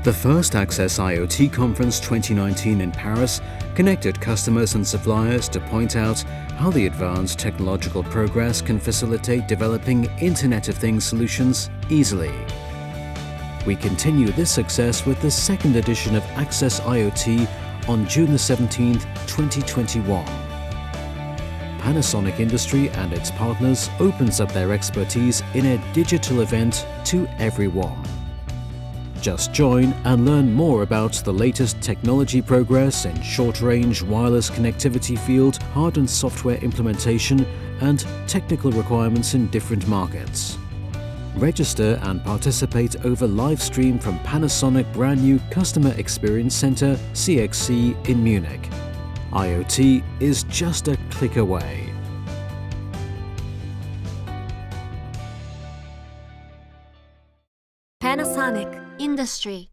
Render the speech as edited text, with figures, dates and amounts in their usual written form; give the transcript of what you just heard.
The first Access IoT conference 2019 in Paris connected customers and suppliers to point out how the advanced technological progress can facilitate developing Internet of Things solutions easily. We continue this success with the second edition of Access IoT on June 17, 2021. Panasonic Industry and its partners opens up their expertise in a digital event to everyone. Just join and learn more about the latest technology progress in short-range wireless connectivity field, hard and software implementation, and technical requirements in different markets. Register and participate over live stream from Panasonic brand new Customer Experience Center CXC in Munich. IoT is just a click away. Panasonic Industry.